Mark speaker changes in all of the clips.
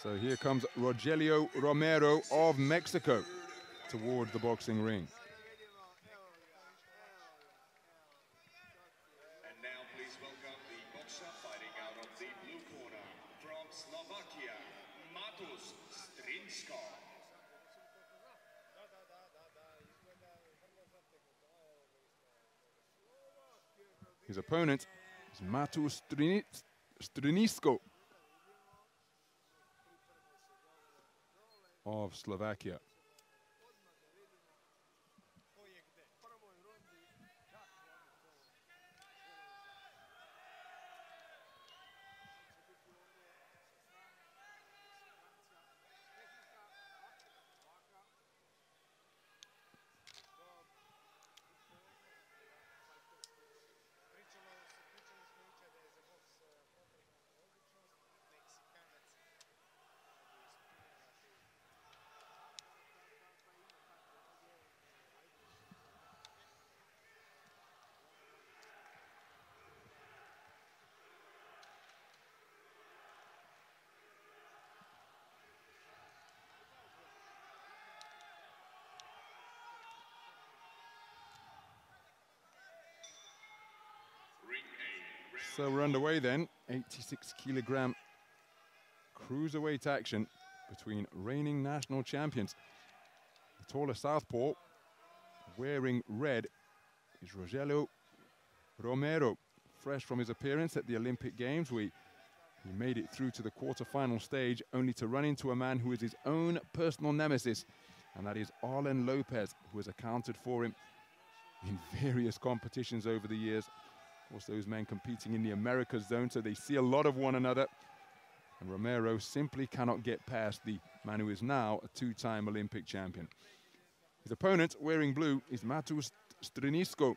Speaker 1: So here comes Rogelio Romero of Mexico toward the boxing ring.
Speaker 2: And now please welcome the boxer fighting out of the blue corner from Slovakia, Matus STRNISKO.
Speaker 1: His opponent is Matus STRNISKO of Slovakia. So we're underway then, 86-kilogram cruiserweight action between reigning national champions. The taller southpaw, wearing red, is Rogelio Romero. Fresh from his appearance at the Olympic Games, he made it through to the quarter-final stage, only to run into a man who is his own personal nemesis, and that is Arlen Lopez, who has accounted for him in various competitions over the years. Of course, those men competing in the Americas zone, so they see a lot of one another. And Romero simply cannot get past the man who is now a two-time Olympic champion. His opponent, wearing blue, is Matus STRNISKO,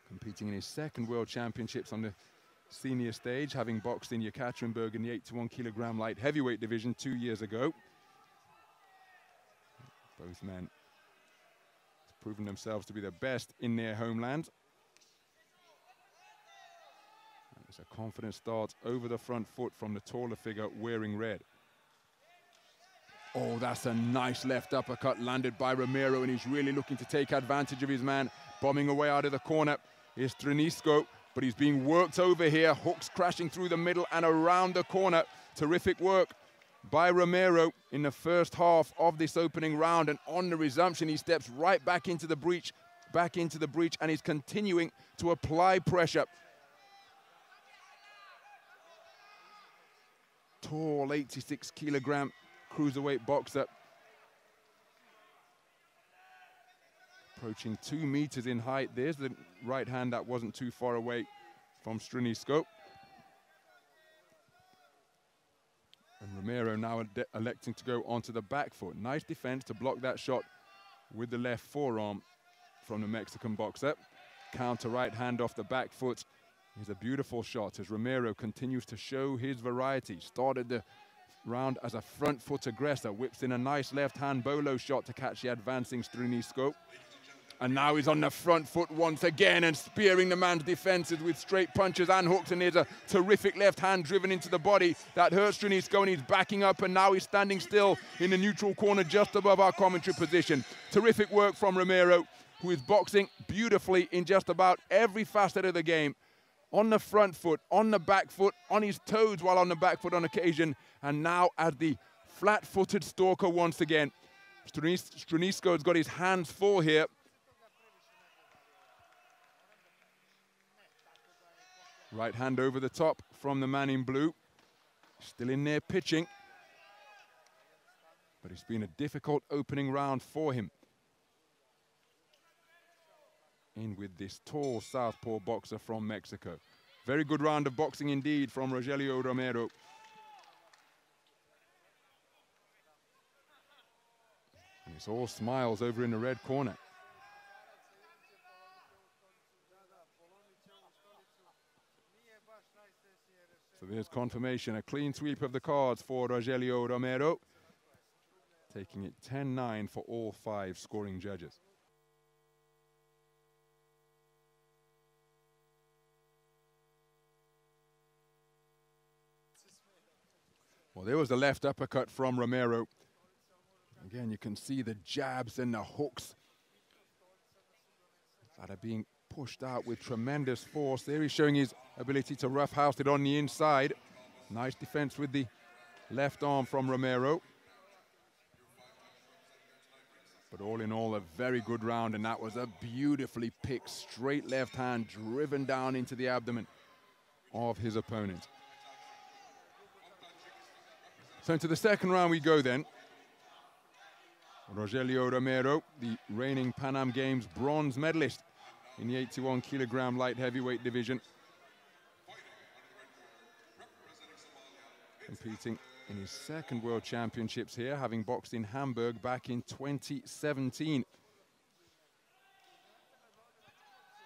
Speaker 1: competing in his second World Championships on the senior stage, having boxed in Yekaterinburg in the 81-kilogram light heavyweight division 2 years ago. Both men have proven themselves to be the best in their homeland. It's a confident start over the front foot from the taller figure wearing red. Oh, that's a nice left uppercut landed by Romero, and he's really looking to take advantage of his man. Bombing away out of the corner is STRNISKO, but he's being worked over here. Hooks crashing through the middle and around the corner. Terrific work by Romero in the first half of this opening round, and on the resumption, he steps right back into the breach, and he's continuing to apply pressure. Tall 86-kilogram cruiserweight boxer, approaching 2 meters in height. There's the right hand that wasn't too far away from STRNISKO. And Romero now electing to go onto the back foot. Nice defense to block that shot with the left forearm from the Mexican boxer. Counter right hand off the back foot. It's a beautiful shot as Romero continues to show his variety. Started the round as a front foot aggressor, whips in a nice left hand bolo shot to catch the advancing STRNISKO. And now he's on the front foot once again and spearing the man's defenses with straight punches and hooks. And there's a terrific left hand driven into the body that hurts STRNISKO, and he's backing up, and now he's standing still in the neutral corner just above our commentary position. Terrific work from Romero, who is boxing beautifully in just about every facet of the game. On the front foot, on the back foot, on his toes while on the back foot on occasion, and now as the flat-footed stalker once again. STRNISKO's got his hands full here. Right hand over the top from the man in blue. Still in there pitching. But it's been a difficult opening round for him. In with this tall southpaw boxer from Mexico. Very good round of boxing indeed from Rogelio Romero. And it's all smiles over in the red corner. So there's confirmation, a clean sweep of the cards for Rogelio Romero, taking it 10-9 for all 5 scoring judges. Well, there was the left uppercut from Romero. Again, you can see the jabs and the hooks that are being pushed out with tremendous force. There he's showing his ability to roughhouse it on the inside. Nice defense with the left arm from Romero. But all in all, a very good round, and that was a beautifully picked straight left hand driven down into the abdomen of his opponent. So into the second round we go then. Rogelio Romero, the reigning Pan Am Games bronze medalist in the 81 kilogram light heavyweight division, competing in his second World Championships here, having boxed in Hamburg back in 2017.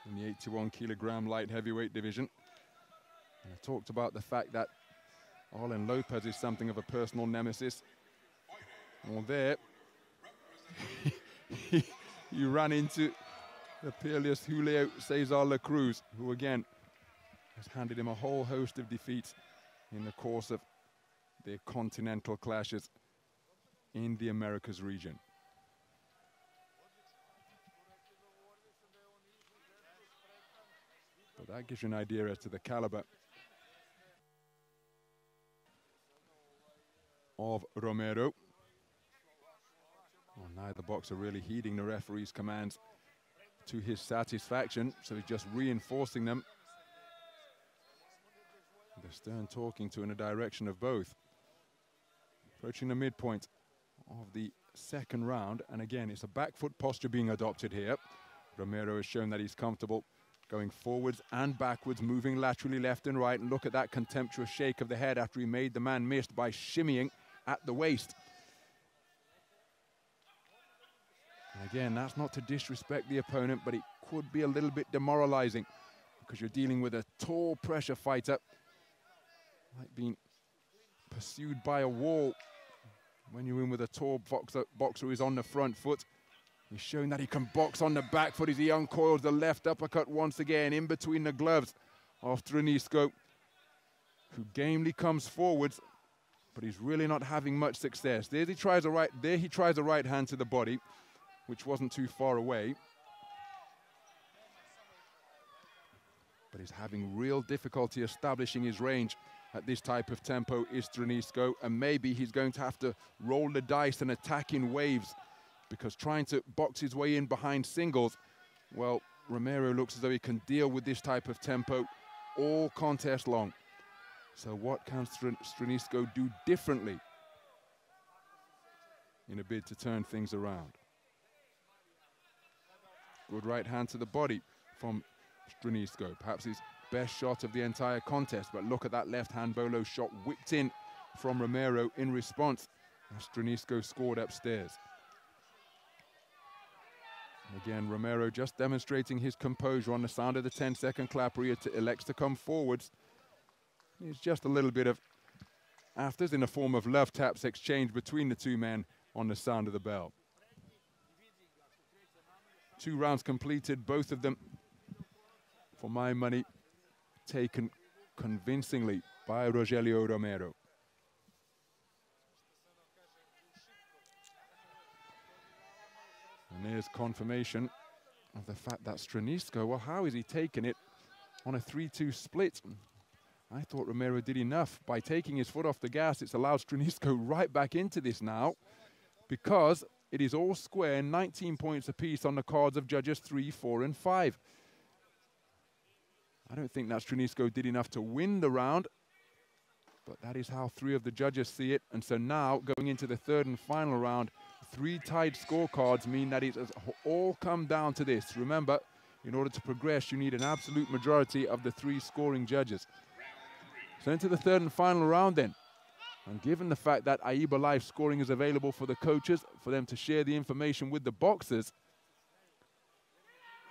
Speaker 1: In the 81 kilogram light heavyweight division. And I talked about the fact that Arlen Lopez is something of a personal nemesis. Well, there, he ran into the peerless Julio Cesar La Cruz, who again has handed him a whole host of defeats in the course of their continental clashes in the Americas region. But that gives you an idea as to the caliber of Romero. Well, neither boxer really heeding the referee's commands to his satisfaction, so he's just reinforcing them. The stern talking to in the direction of both. Approaching the midpoint of the second round, and again, it's a back foot posture being adopted here. Romero has shown that he's comfortable going forwards and backwards, moving laterally left and right, and look at that contemptuous shake of the head after he made the man miss by shimmying at the waist. And again, that's not to disrespect the opponent, but it could be a little bit demoralizing because you're dealing with a tall pressure fighter, like being pursued by a wall. When you're in with a tall boxer who is on the front foot, he's showing that he can box on the back foot as he uncoils the left uppercut once again in between the gloves of STRNISKO, who gamely comes forwards, but he's really not having much success. There he tries a right hand to the body, which wasn't too far away. But he's having real difficulty establishing his range at this type of tempo is STRNISKO, and maybe he's going to have to roll the dice and attack in waves, because trying to box his way in behind singles, well, Romero looks as though he can deal with this type of tempo all contest long. So what can STRNISKO do differently in a bid to turn things around? Good right hand to the body from STRNISKO, perhaps his best shot of the entire contest, but look at that left hand bolo shot whipped in from Romero in response as STRNISKO scored upstairs. And again, Romero just demonstrating his composure on the sound of the 10-second clap where he elects to come forwards. There's just a little bit of afters in the form of love taps exchanged between the two men on the sound of the bell. 2 rounds completed, both of them, for my money, taken convincingly by Rogelio Romero. And there's confirmation of the fact that STRNISKO, well, how is he taking it on a 3-2 split? I thought Romero did enough. By taking his foot off the gas, it's allowed STRNISKO right back into this now, because it is all square, 19 points apiece on the cards of judges 3, 4, and 5. I don't think that STRNISKO did enough to win the round, but that is how 3 of the judges see it. And so now, going into the third and final round, 3 tied scorecards mean that it has all come down to this. Remember, in order to progress, you need an absolute majority of the 3 scoring judges. So into the third and final round then. And given the fact that AIBA Live scoring is available for the coaches, for them to share the information with the boxers,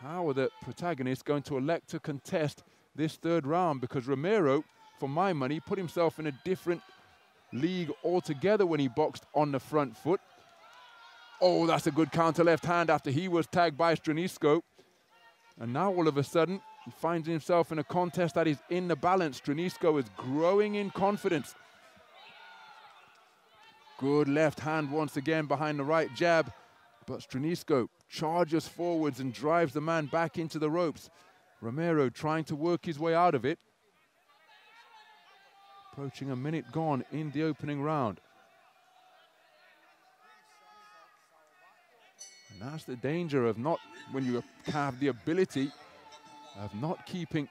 Speaker 1: how are the protagonists going to elect to contest this third round? Because Romero, for my money, put himself in a different league altogether when he boxed on the front foot. Oh, that's a good counter left hand after he was tagged by STRNISKO. And now all of a sudden, he finds himself in a contest that is in the balance. STRNISKO is growing in confidence. Good left hand once again behind the right jab. But STRNISKO charges forwards and drives the man back into the ropes. Romero trying to work his way out of it. Approaching a minute gone in the opening round. And that's the danger of not, when you have the ability of not keeping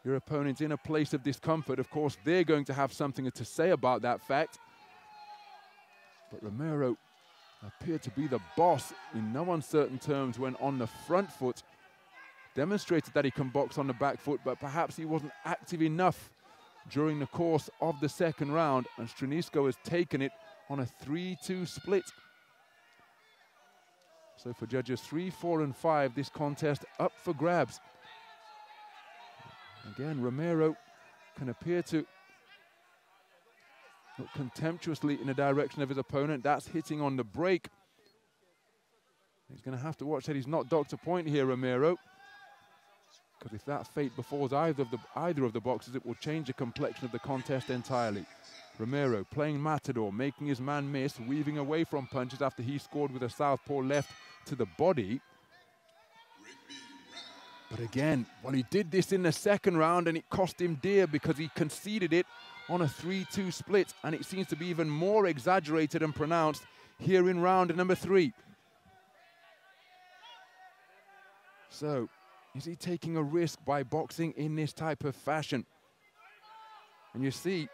Speaker 1: your opponents in a place of discomfort. Of course, they're going to have something to say about that fact. But Romero appeared to be the boss in no uncertain terms when on the front foot. Demonstrated that he can box on the back foot, but perhaps he wasn't active enough during the course of the second round, and STRNISKO has taken it on a 3-2 split. So for judges 3, 4, and 5, this contest up for grabs. Again, Romero can appear to look contemptuously in the direction of his opponent. That's hitting on the break. He's going to have to watch that he's not Dr. Point here, Romero. Because if that fate befalls either of the boxers, it will change the complexion of the contest entirely. Romero playing matador, making his man miss, weaving away from punches after he scored with a southpaw left to the body. But again, well, he did this in the second round and it cost him dear because he conceded it on a 3-2 split, and it seems to be even more exaggerated and pronounced here in round number 3. So, is he taking a risk by boxing in this type of fashion? And you see,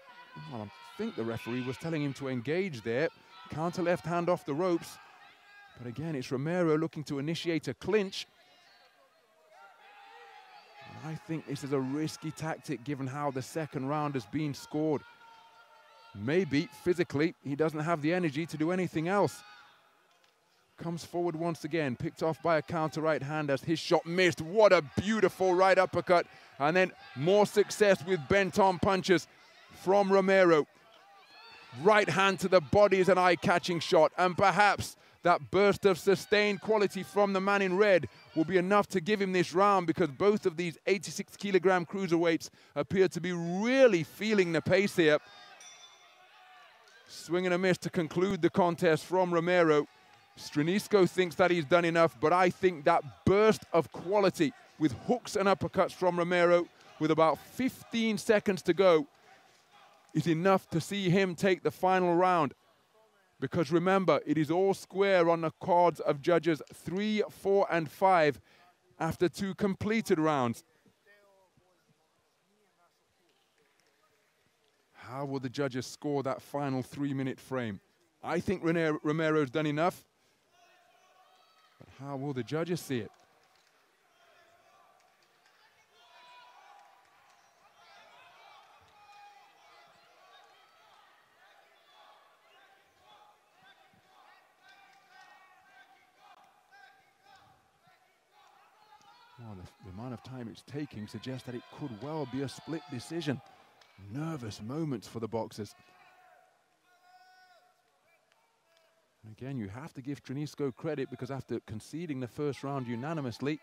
Speaker 1: well, I think the referee was telling him to engage there. Counter left hand off the ropes. But again, it's Romero looking to initiate a clinch. And I think this is a risky tactic given how the second round has been scored. Maybe physically he doesn't have the energy to do anything else. Comes forward once again, picked off by a counter right hand as his shot missed. What a beautiful right uppercut. And then more success with bent-on punches from Romero. Right hand to the body is an eye-catching shot. And perhaps that burst of sustained quality from the man in red will be enough to give him this round, because both of these 86-kilogram cruiserweights appear to be really feeling the pace here. Swing and a miss to conclude the contest from Romero. STRNISKO thinks that he's done enough, but I think that burst of quality with hooks and uppercuts from Romero with about 15 seconds to go is enough to see him take the final round. Because remember, it is all square on the cards of judges 3, 4, and 5 after 2 completed rounds. How will the judges score that final 3-minute frame? I think Romero's done enough. But how will the judges see it? Well, the amount of time it's taking suggests that it could well be a split decision. Nervous moments for the boxers. And again, you have to give STRNISKO credit, because after conceding the first round unanimously,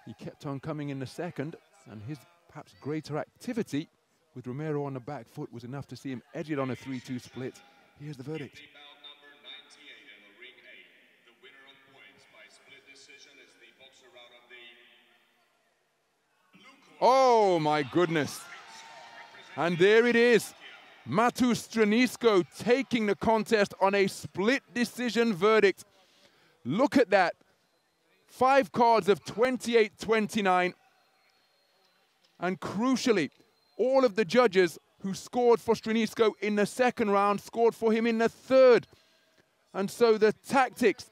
Speaker 1: he kept on coming in the second, and his perhaps greater activity with Romero on the back foot was enough to see him edge it on a 3-2 split. Here's the verdict. Oh my goodness. And there it is. Matus STRNISKO taking the contest on a split decision verdict. Look at that. 5 cards of 28-29. And crucially, all of the judges who scored for STRNISKO in the second round scored for him in the third. And so the tactics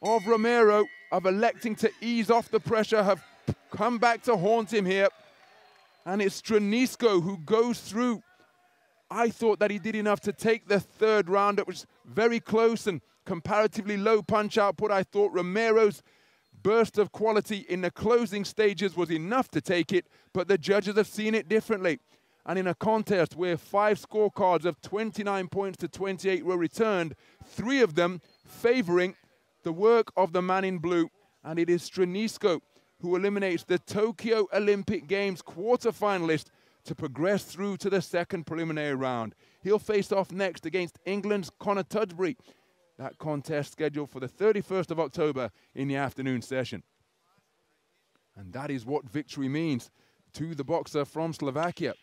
Speaker 1: of Romero of electing to ease off the pressure have come back to haunt him here. And it's STRNISKO who goes through. I thought that he did enough to take the third round. It was very close and comparatively low punch output. I thought Romero's burst of quality in the closing stages was enough to take it, but the judges have seen it differently. And in a contest where 5 scorecards of 29 points to 28 were returned, 3 of them favoring the work of the man in blue. And it is STRNISKO who eliminates the Tokyo Olympic Games quarter-finalist to progress through to the second preliminary round. He'll face off next against England's Connor Tudbury. That contest scheduled for the 31st of October in the afternoon session. And that is what victory means to the boxer from Slovakia.